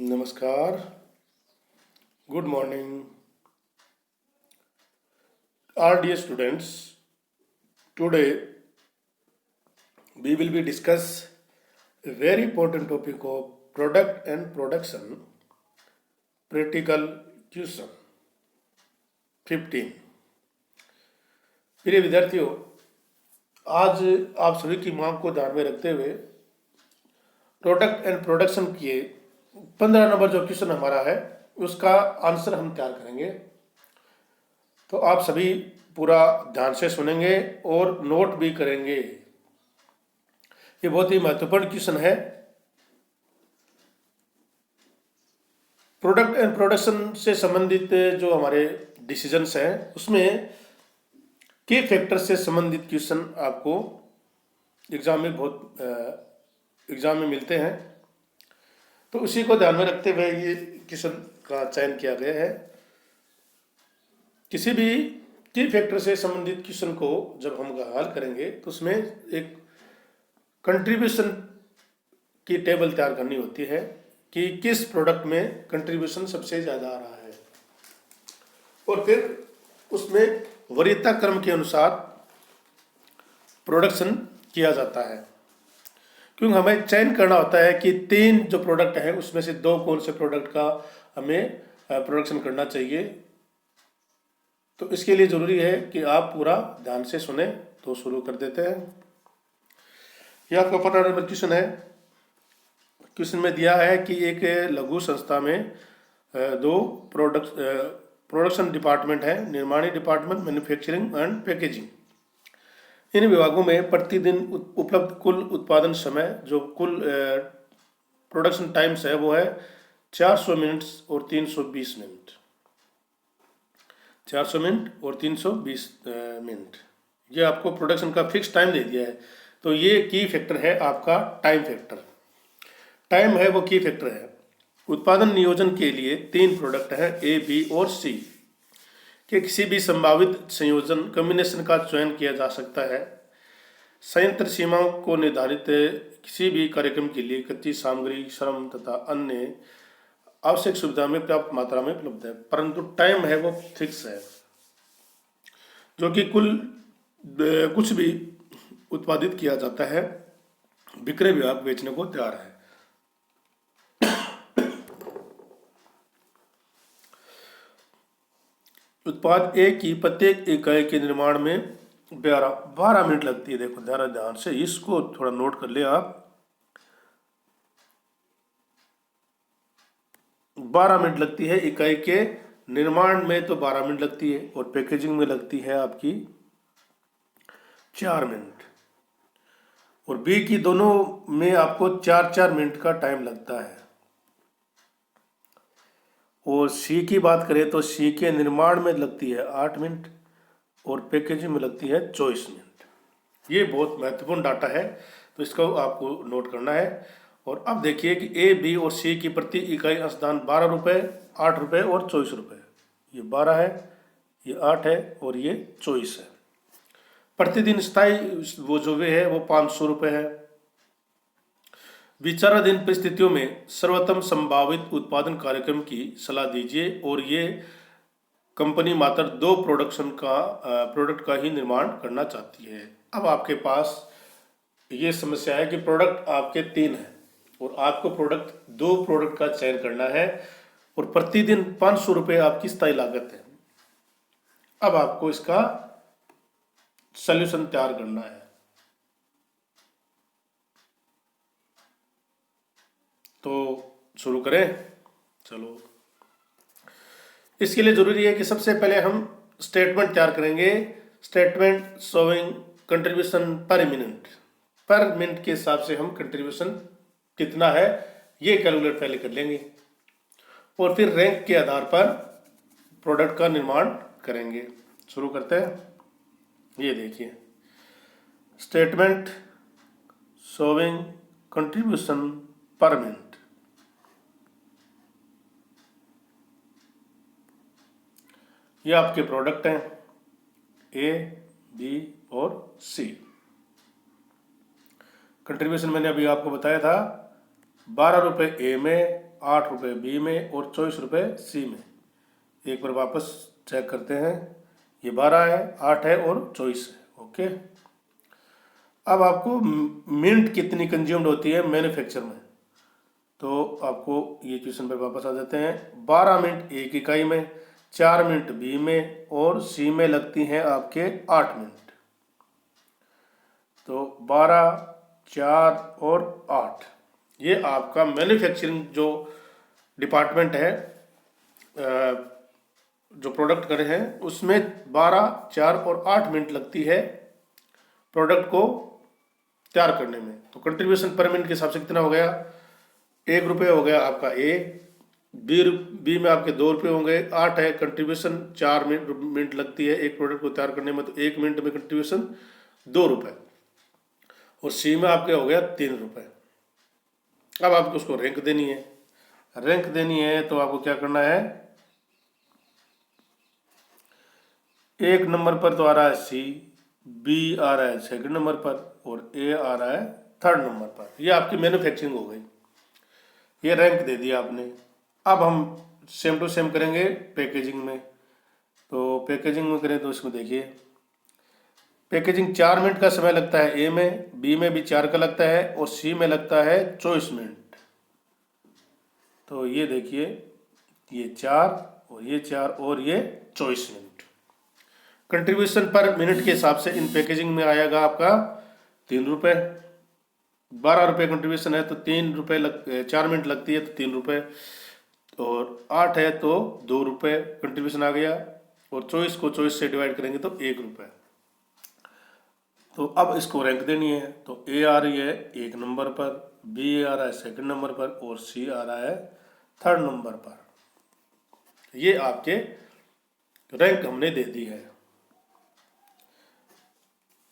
नमस्कार, good morning, our dear students. Today we will be discuss a very important topic of product and production practical question 15. प्रिय विद्यार्थियों, आज आप सभी की मांग को ध्यान में रखते हुए प्रोडक्ट एंड प्रोडक्शन के 15 नंबर जो क्वेश्चन हमारा है उसका आंसर हम तैयार करेंगे। तो आप सभी पूरा ध्यान से सुनेंगे और नोट भी करेंगे। ये बहुत ही महत्वपूर्ण क्वेश्चन है। प्रोडक्ट एंड प्रोडक्शन से संबंधित जो हमारे डिसीजंस हैं उसमें की फैक्टर से संबंधित क्वेश्चन आपको एग्जाम में मिलते हैं। तो उसी को ध्यान में रखते हुए ये क्वेश्चन का चयन किया गया है। किसी भी की फैक्टर से संबंधित क्वेश्चन को जब हम हल करेंगे तो उसमें एक कंट्रीब्यूशन की टेबल तैयार करनी होती है कि किस प्रोडक्ट में कंट्रीब्यूशन सबसे ज़्यादा आ रहा है, और फिर उसमें वरीयता क्रम के अनुसार प्रोडक्शन किया जाता है। क्योंकि हमें चयन करना होता है कि 3 जो प्रोडक्ट है उसमें से 2 कौन से प्रोडक्ट का हमें प्रोडक्शन करना चाहिए। तो इसके लिए ज़रूरी है कि आप पूरा ध्यान से सुने। तो शुरू कर देते हैं। यह आपका 15 नंबर क्वेश्चन है। क्वेश्चन में दिया है कि एक लघु संस्था में 2 प्रोडक्शन डिपार्टमेंट है, निर्माणी डिपार्टमेंट, मैन्युफैक्चरिंग एंड पैकेजिंग। इन विभागों में प्रतिदिन उपलब्ध कुल उत्पादन समय जो कुल प्रोडक्शन टाइम्स है वो है 400 मिनट्स और 320 मिनट। 400 मिनट और 320 मिनट, ये आपको प्रोडक्शन का फिक्स टाइम दे दिया है। तो ये की फैक्टर है आपका टाइम फैक्टर। टाइम है वो की फैक्टर है। उत्पादन नियोजन के लिए 3 प्रोडक्ट है ए, बी और सी के किसी भी संभावित संयोजन कॉम्बिनेशन का चयन किया जा सकता है। संयंत्र सीमाओं को निर्धारित किसी भी कार्यक्रम के लिए कच्ची सामग्री, श्रम तथा अन्य आवश्यक सुविधा में पर्याप्त मात्रा में उपलब्ध है, परंतु टाइम है वो फिक्स है, जो कि कुल कुछ भी उत्पादित किया जाता है विक्रय विभाग बेचने को तैयार है। उत्पाद ए की प्रत्येक इकाई के निर्माण में 12 मिनट लगती है। देखो ध्यान से इसको थोड़ा नोट कर ले आप। 12 मिनट लगती है इकाई के निर्माण में, तो 12 मिनट लगती है, और पैकेजिंग में लगती है आपकी 4 मिनट, और बी की दोनों में आपको 4-4 मिनट का टाइम लगता है। और सी की बात करें तो सी के निर्माण में लगती है 8 मिनट और पैकेजिंग में लगती है 24 मिनट। ये बहुत महत्वपूर्ण डाटा है, तो इसको आपको नोट करना है। और अब देखिए कि ए, बी और सी की प्रति इकाई अंशदान 12 रुपये, 8 रुपये और 24 रुपये। ये 12 है, ये 8 है और ये 24 है। प्रतिदिन स्थायी वो जो वे है वो 500 रुपये है। विचाराधीन परिस्थितियों में सर्वोत्तम संभावित उत्पादन कार्यक्रम की सलाह दीजिए, और ये कंपनी मात्र 2 प्रोडक्ट का ही निर्माण करना चाहती है। अब आपके पास ये समस्या है कि प्रोडक्ट आपके 3 हैं और आपको 2 प्रोडक्ट का चयन करना है, और प्रतिदिन 500 रुपये आपकी स्थायी लागत है। अब आपको इसका सॉल्यूशन तैयार करना है। तो शुरू करें। चलो, इसके लिए जरूरी है कि सबसे पहले हम स्टेटमेंट तैयार करेंगे। स्टेटमेंट शोइंग कंट्रीब्यूशन पर मिनट के हिसाब से हम कंट्रीब्यूशन कितना है ये कैलकुलेट पहले कर लेंगे, और फिर रैंक के आधार पर प्रोडक्ट का निर्माण करेंगे। शुरू करते हैं। ये देखिए, स्टेटमेंट शोइंग कंट्रीब्यूशन पर मिनट। ये आपके प्रोडक्ट हैं ए, बी और सी। कंट्रीब्यूशन मैंने अभी आपको बताया था, 12 रुपये ए में ₹8 बी में और ₹24 सी में। एक बार वापस चेक करते हैं, ये 12 है, 8 है और 24 है। ओके, अब आपको मिनट कितनी कंज्यूम्ड होती है मैन्युफैक्चर में, तो आपको ये क्वेश्चन पे वापस आ जाते हैं। 12 मिनट एक इकाई में, 4 मिनट बी में और सी में लगती हैं आपके 8 मिनट। तो 12, 4 और 8, ये आपका मैन्युफैक्चरिंग जो डिपार्टमेंट है, जो प्रोडक्ट करे हैं उसमें 12, 4 और 8 मिनट लगती है प्रोडक्ट को तैयार करने में। तो कंट्रीब्यूशन पर मिनट के हिसाब से कितना हो गया, ₹1 हो गया आपका ए। बी में आपके ₹2 होंगे। 8 है कंट्रीब्यूशन, 4 मिनट लगती है एक प्रोडक्ट को तैयार करने में, तो 1 मिनट में कंट्रीब्यूशन ₹2। और सी में आपके हो गया ₹3। अब आपको उसको रैंक देनी है। रैंक देनी है तो आपको क्या करना है, 1 नंबर पर तो आ रहा है सी, बी आ रहा है सेकंड नंबर पर और ए आ रहा है थर्ड नंबर पर। ये आपकी मैन्युफैक्चरिंग हो गई, ये रैंक दे दिया आपने। अब हम सेम टू सेम करेंगे पैकेजिंग में। तो पैकेजिंग में करें तो इसमें देखिए, पैकेजिंग 4 मिनट का समय लगता है ए में, बी में भी 4 का लगता है और सी में लगता है 24 मिनट। तो ये देखिए, ये 4 और ये 4 और ये 24 मिनट। कंट्रीब्यूशन पर मिनट के हिसाब से इन पैकेजिंग में आएगा आपका ₹3। ₹12 कंट्रीब्यूशन है तो ₹3 4 मिनट लगती है तो ₹3, और 8 है तो ₹2 कंट्रीब्यूशन आ गया, और 24 को 24 से डिवाइड करेंगे तो ₹1। तो अब इसको रैंक देनी है, तो ए आ रही है 1 नंबर पर, बी आ रहा है सेकंड नंबर पर और सी आ रहा है थर्ड नंबर पर। ये आपके रैंक हमने दे दी है।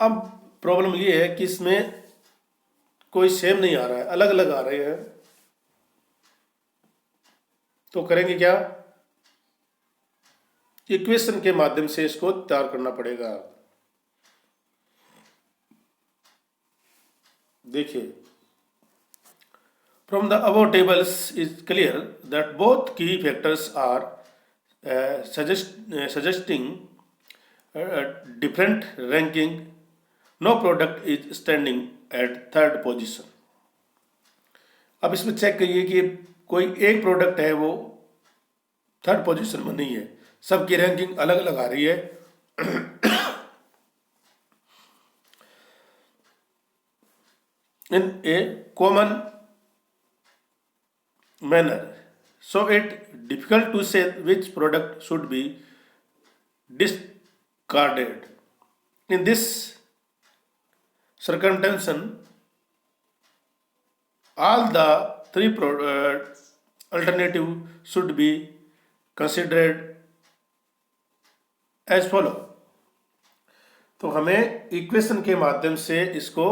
अब प्रॉब्लम ये है कि इसमें कोई सेम नहीं आ रहा है, अलग अलग आ रहे हैं। तो करेंगे क्या, इक्वेशन के माध्यम से इसको तैयार करना पड़ेगा। देखिए, from the above tables is clear that both की factors are suggesting different ranking. No product is standing at third position. अब इसमें चेक करिए कि कोई एक प्रोडक्ट है वो थर्ड पोजीशन में नहीं है, सबकी रैंकिंग अलग अलग आ रही है। In a common manner, so it difficult to say which product should be discarded. In this circumstance, all the three alternative should be considered as follow. तो हमें इक्वेशन के माध्यम से इसको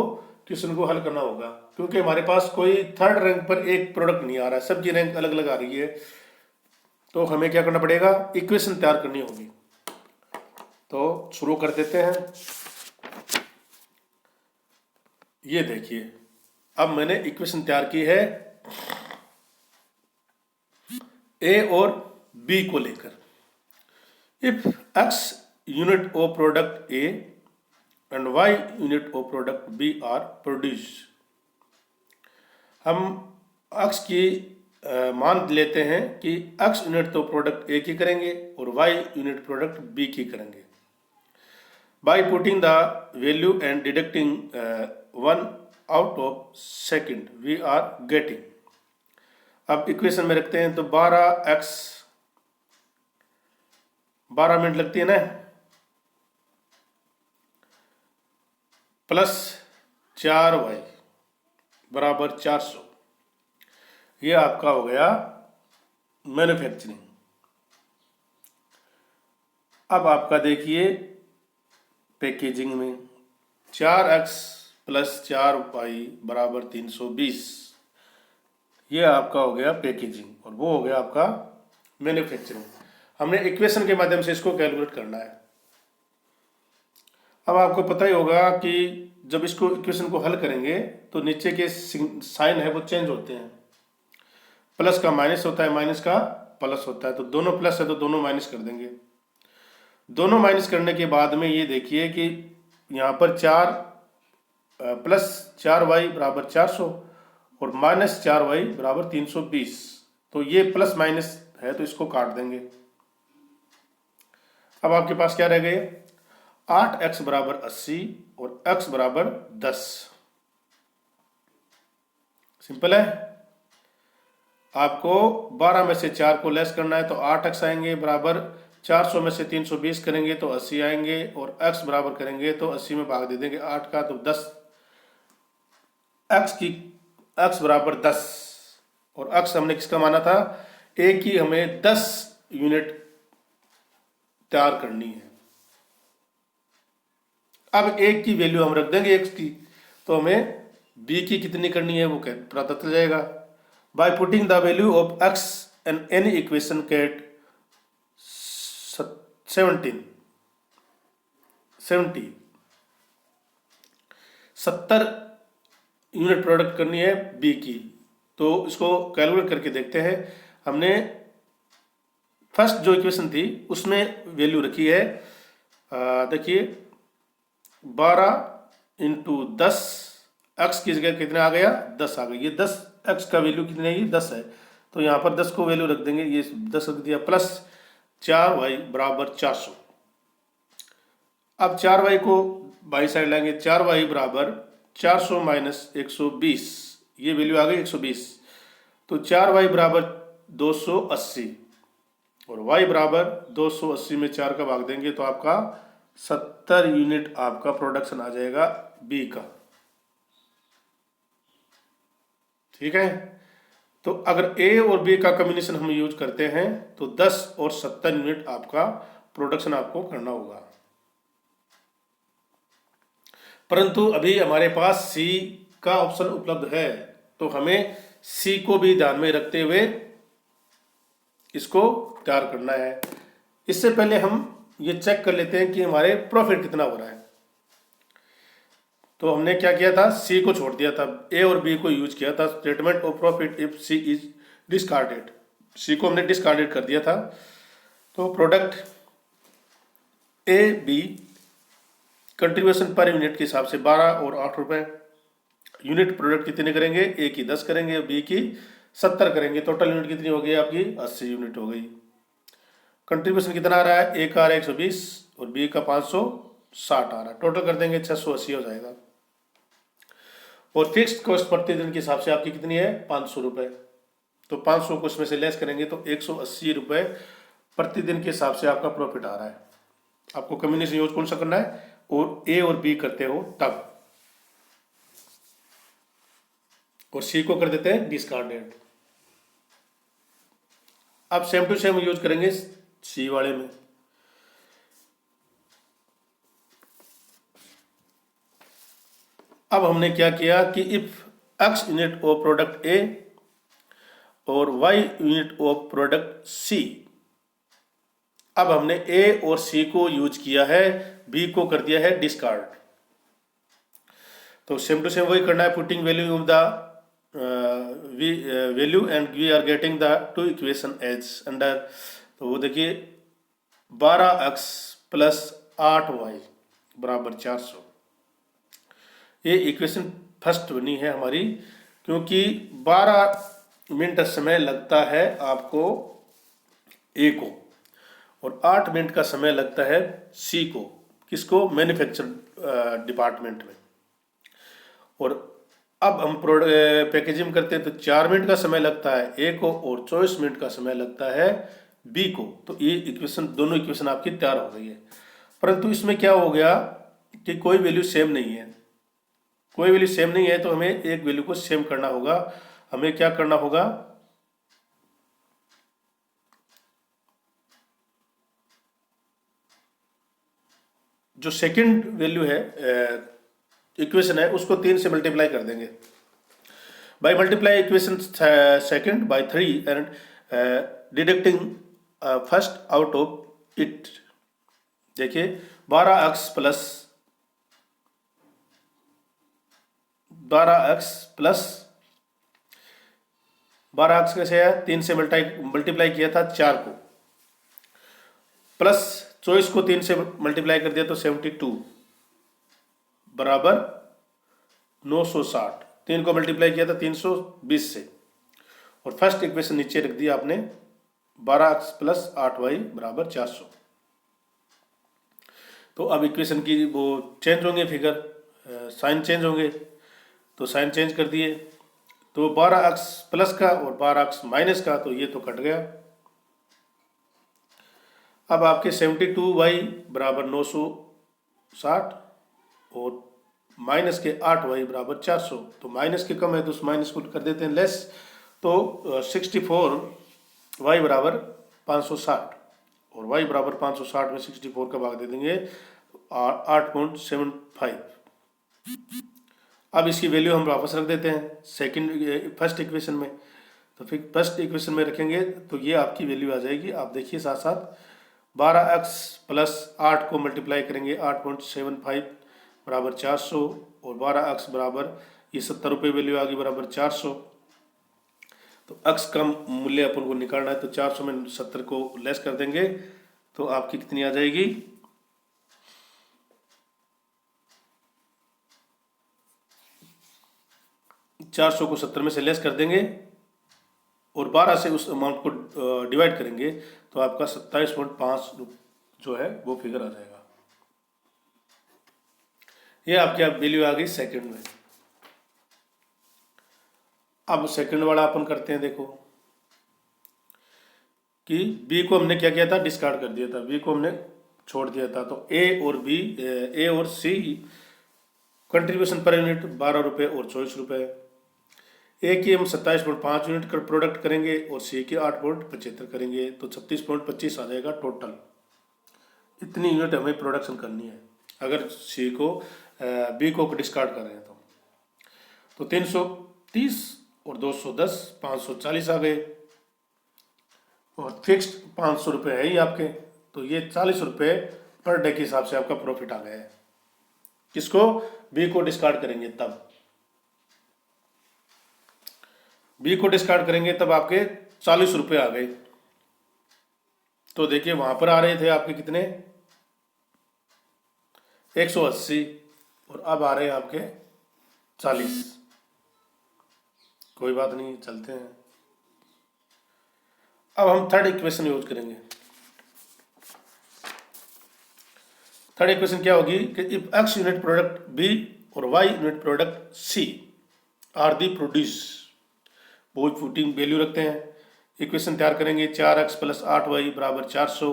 क्वेश्चन को हल करना होगा, क्योंकि हमारे पास कोई थर्ड रैंक पर एक प्रोडक्ट नहीं आ रहा है, सबकी रैंक अलग अलग आ रही है। तो हमें क्या करना पड़ेगा, इक्वेशन तैयार करनी होगी। तो शुरू कर देते हैं। ये देखिए, अब मैंने इक्वेशन तैयार की है ए और बी को लेकर। If x unit of product a and y unit of product b are produce, हम x की मान लेते हैं कि x यूनिट तो प्रोडक्ट ए की करेंगे और y यूनिट प्रोडक्ट बी की करेंगे। By putting the value and deducting 1 out of second we are getting. अब इक्वेशन में रखते हैं तो 12x 12 मिनट लगती है ना, प्लस 4y बराबर 400। ये आपका हो गया मैन्युफैक्चरिंग। अब आपका देखिए पैकेजिंग में 4x प्लस 4y बराबर 320, ये आपका हो गया पैकेजिंग और वो हो गया आपका मैन्युफैक्चरिंग। हमने इक्वेशन के माध्यम से इसको कैलकुलेट करना है। अब आपको पता ही होगा कि जब इसको इक्वेशन को हल करेंगे तो नीचे के साइन है वो चेंज होते हैं। प्लस का माइनस होता है, माइनस का प्लस होता है, तो दोनों प्लस है तो दोनों माइनस कर देंगे। दोनों माइनस करने के बाद में ये देखिए कि यहाँ पर 4 प्लस 4y बराबर 400 और माइनस 4y बराबर 320, तो ये प्लस माइनस है तो इसको काट देंगे। अब आपके पास क्या रह गए, 8x बराबर 80 और x बराबर 10। सिंपल है। आपको 12 में से 4 को लेस करना है तो 8x आएंगे बराबर 400 में से 320 करेंगे तो 80 आएंगे और x बराबर करेंगे तो 80 में भाग दे देंगे 8 का, तो 10 x बराबर 10 और x हमने किसका माना था, a की हमें 10 यूनिट तैयार करनी है। अब a की वैल्यू हम रख देंगे x की, तो हमें b की कितनी करनी है वो पता चल जाएगा। By putting the value of x in any equation कैट 70 यूनिट प्रोडक्ट करनी है बी की, तो इसको कैलकुलेट करके देखते हैं। हमने फर्स्ट जो इक्वेशन थी उसमें वैल्यू रखी है, देखिए 12 इंटू 10, एक्स की जगह कितना आ गया 10 आ गया, ये 10 एक्स का वैल्यू कितनी है, ये 10 है, तो यहाँ पर 10 को वैल्यू रख देंगे, ये 10 रख दिया, प्लस 4y बराबर 400। अब 4y को बाई साइड लाएंगे, 4y बराबर 400 माइनस 120, ये वैल्यू आ गई 120, तो 4y बराबर 280 और y बराबर 280 में 4 का भाग देंगे तो आपका 70 यूनिट आपका प्रोडक्शन आ जाएगा बी का। ठीक है, तो अगर ए और बी का कॉम्बिनेशन हम यूज करते हैं तो 10 और 70 यूनिट आपका प्रोडक्शन आपको करना होगा। परंतु अभी हमारे पास सी का ऑप्शन उपलब्ध है, तो हमें सी को भी ध्यान में रखते हुए इसको तैयार करना है। इससे पहले हम ये चेक कर लेते हैं कि हमारे प्रॉफिट कितना हो रहा है। तो हमने क्या किया था, सी को छोड़ दिया था, ए और बी को यूज किया था, statement of profit if C is discarded, C को हमने डिस्कार्डेड कर दिया था। तो product A B contribution per unit के हिसाब से 12 और 8 रुपए, यूनिट प्रोडक्ट कितने करेंगे, ए की 10 करेंगे, बी की 70 करेंगे, टोटल यूनिट कितनी हो गई आपकी 80 यूनिट हो गई। कंट्रीब्यूशन कितना आ रहा है, ए का आ रहा है 120 और बी का 560 आ रहा है, टोटल कर देंगे 680 हो जाएगा। और फिक्स्ड कॉस्ट प्रतिदिन के हिसाब से आपकी कितनी है 500 रुपए, तो 500 को इसमें से लेस करेंगे तो 180 रुपए प्रतिदिन के हिसाब से आपका प्रॉफिट आ रहा है। आपको कम्बिनेशन यूज कौन सा करना है, और ए और बी करते हो तब, और सी को कर देते हैं डिस्कार्डेड। अब सेम टू सेम यूज करेंगे सी वाले में। अब हमने क्या किया कि if x unit of product a और y unit of product c, अब हमने ए और सी को यूज किया है, बी को कर दिया है डिस्कार्ड। तो सेम टू सेम वही करना है, putting value of the value and we are getting the two equation as under. तो वो देखिए 12x प्लस 8y बराबर 400, ये इक्वेशन फर्स्ट बनी है हमारी, क्योंकि 12 मिनट समय लगता है आपको ए को और 8 मिनट का समय लगता है सी को, किसको, मैन्युफैक्चर डिपार्टमेंट में। और अब हम पैकेजिंग करते हैं तो 4 मिनट का समय लगता है ए को और 24 मिनट का समय लगता है बी को। तो ये इक्वेशन, दोनों इक्वेशन आपकी तैयार हो गई है। परंतु इसमें क्या हो गया कि कोई वैल्यू सेम नहीं है, कोई वैल्यू सेम नहीं है, तो हमें एक वैल्यू को सेम करना होगा। हमें क्या करना होगा, जो सेकंड वैल्यू है इक्वेशन है उसको 3 से मल्टीप्लाई कर देंगे। By multiply equation second by 3 and deducting first out of it. देखिए 12x प्लस 12x कैसे आया, 3 से मल्टीप्लाई किया था 4 को, प्लस 24 को 3 से मल्टीप्लाई कर दिया तो 72 बराबर 960। 3 को मल्टीप्लाई किया था 320 से, और फर्स्ट इक्वेशन नीचे रख दिया आपने 12x प्लस 8y बराबर 400। तो अब इक्वेशन की वो चेंज होंगे, फिगर साइन चेंज होंगे, तो साइन चेंज कर दिए, तो 12x प्लस का और 12x माइनस का, तो ये तो कट गया। अब आपके 72y बराबर 960 और माइनस के 8y बराबर 400, तो माइनस के कम है तो उस माइनस को कर देते हैं लेस, तो 64y बराबर 560 और y बराबर 560 में 64 का भाग दे देंगे 8.75। अब इसकी वैल्यू हम वापस रख देते हैं फर्स्ट इक्वेशन में, तो फिर फर्स्ट इक्वेशन में रखेंगे तो ये आपकी वैल्यू आ जाएगी। आप देखिए साथ साथ 12x प्लस 8 को मल्टीप्लाई करेंगे 8.75 बराबर 400 और 12x बराबर ये 70 रुपये वैल्यू आ गई बराबर 400। तो x का मूल्य अपन को निकालना है, तो 400 में 70 को लेस कर देंगे तो आपकी कितनी आ जाएगी, 400 को 70 में से लेस कर देंगे और 12 से उस अमाउंट को डिवाइड करेंगे तो आपका 27.5 जो है वो फिगर आ जाएगा। ये आपकी वैल्यू आ गई सेकंड में। अब सेकंड वाला अपन करते हैं, देखो कि बी को हमने क्या किया था, डिस्कार्ड कर दिया था, बी को हमने छोड़ दिया था, तो ए और सी कंट्रीब्यूशन पर यूनिट 12 रुपये और 24 रुपये। ए की हम 27.5 यूनिट का प्रोडक्ट करेंगे और सी की 8.75 करेंगे, तो 36.25 आ जाएगा टोटल। इतनी यूनिट हमें प्रोडक्शन करनी है अगर सी को बी को डिस्कार्ड कर रहे हैं तो 330 और 210 540 आ गए, और फिक्स्ड 500 रुपये है ही आपके, तो ये 40 रुपये पर डे के हिसाब से आपका प्रॉफिट आ गया है। किसको, बी को डिस्कार्ड करेंगे तब, बी को डिस्कार्ड करेंगे तब आपके 40 रुपये आ गए। तो देखिए वहां पर आ रहे थे आपके कितने, 180 और अब आ रहे हैं आपके 40। कोई बात नहीं, चलते हैं। अब हम थर्ड इक्वेशन यूज करेंगे। थर्ड इक्वेशन क्या होगी कि if x unit product b और y unit product c are the produce, वो फुटिंग वैल्यू रखते हैं। इक्वेशन तैयार करेंगे 4x प्लस 8y बराबर 400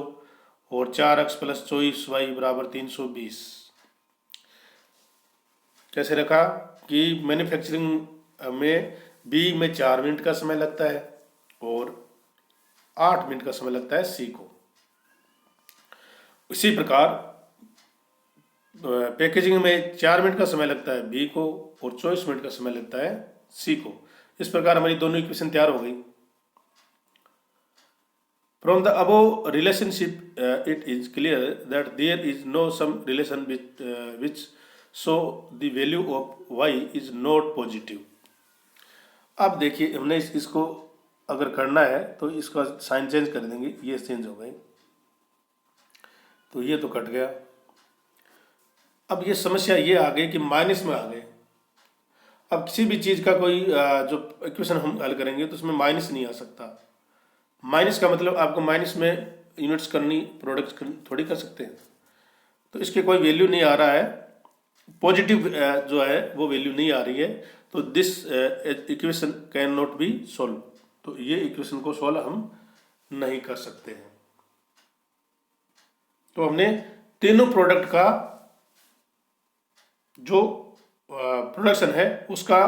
और 4x प्लस 24y बराबर 320। कैसे रखा कि मैन्युफैक्चरिंग में बी में 4 मिनट का समय लगता है और 8 मिनट का समय लगता है सी को। इसी प्रकार पैकेजिंग में 4 मिनट का समय लगता है बी को और 24 मिनट का समय लगता है सी को। इस प्रकार हमारी दोनों इक्वेशन तैयार हो गई। From the above relationship it is clear that there is no some relation which so the value of y is not positive. अब देखिए हमने इसको अगर करना है तो इसका साइन चेंज कर देंगे, ये चेंज हो गई तो ये तो कट गया। अब ये समस्या ये आ गई कि माइनस में आ गए। अब किसी भी चीज़ का कोई जो इक्वेशन हम हल करेंगे तो उसमें माइनस नहीं आ सकता। माइनस का मतलब आपको माइनस में यूनिट्स करनी, प्रोडक्ट्स थोड़ी कर सकते हैं, तो इसके कोई वैल्यू नहीं आ रहा है, पॉजिटिव जो है वो वैल्यू नहीं आ रही है, तो this equation can not be solve. तो ये इक्वेशन को सॉल्व हम नहीं कर सकते हैं। तो हमने तीनों प्रोडक्ट का जो प्रोडक्शन है उसका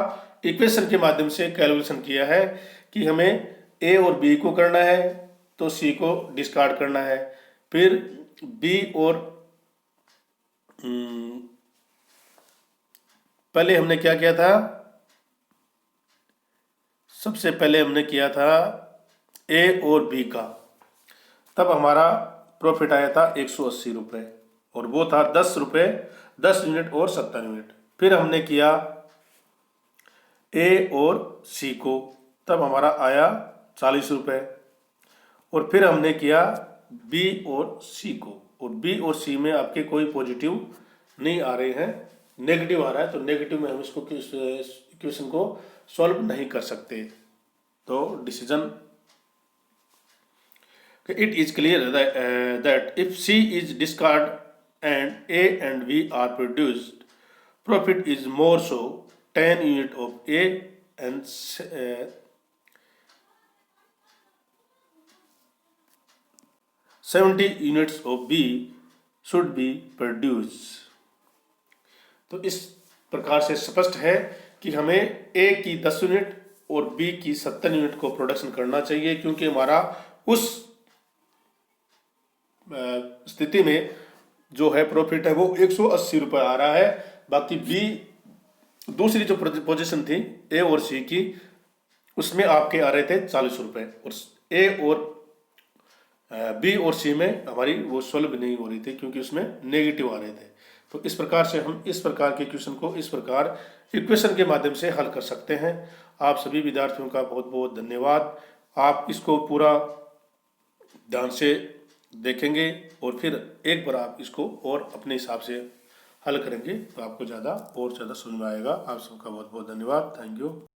इक्वेशन के माध्यम से कैलकुलेशन किया है कि हमें ए और बी को करना है तो सी को डिस्कार्ड करना है, फिर बी और पहले हमने क्या किया था, सबसे पहले हमने किया था ए और बी का, तब हमारा प्रॉफिट आया था 180 रुपये और वो था 10 रुपये 10 यूनिट और 70 यूनिट। फिर हमने किया ए और सी को तब हमारा आया 40 रुपये। और फिर हमने किया बी और सी को, और बी और सी में आपके कोई पॉजिटिव नहीं आ रहे हैं, नेगेटिव आ रहा है, तो नेगेटिव में हम इसको इक्वेशन को सॉल्व नहीं कर सकते। तो decision, it is clear that if C is discarded and A and B are produced, profit is more so 10 unit of A and 70 units of B should be produced। तो इस प्रकार से स्पष्ट है कि हमें A की 10 यूनिट और B की 70 यूनिट को प्रोडक्शन करना चाहिए, क्योंकि हमारा उस स्थिति में जो है प्रॉफिट है वो 180 रुपये आ रहा है। बाकी बी दूसरी जो पोजीशन थी ए और सी की, उसमें आपके आ रहे थे 40 रुपये, और ए और बी और सी में हमारी वो सॉल्व नहीं हो रही थी क्योंकि उसमें नेगेटिव आ रहे थे। तो इस प्रकार से हम इस प्रकार के क्वेश्चन को इस प्रकार इक्वेशन के माध्यम से हल कर सकते हैं। आप सभी विद्यार्थियों का बहुत बहुत धन्यवाद। आप इसको पूरा ध्यान से देखेंगे और फिर एक बार आप इसको और अपने हिसाब से हल करेंगे तो आपको ज़्यादा और ज़्यादा समझ में आएगा। आप सबका बहुत बहुत धन्यवाद। Thank you.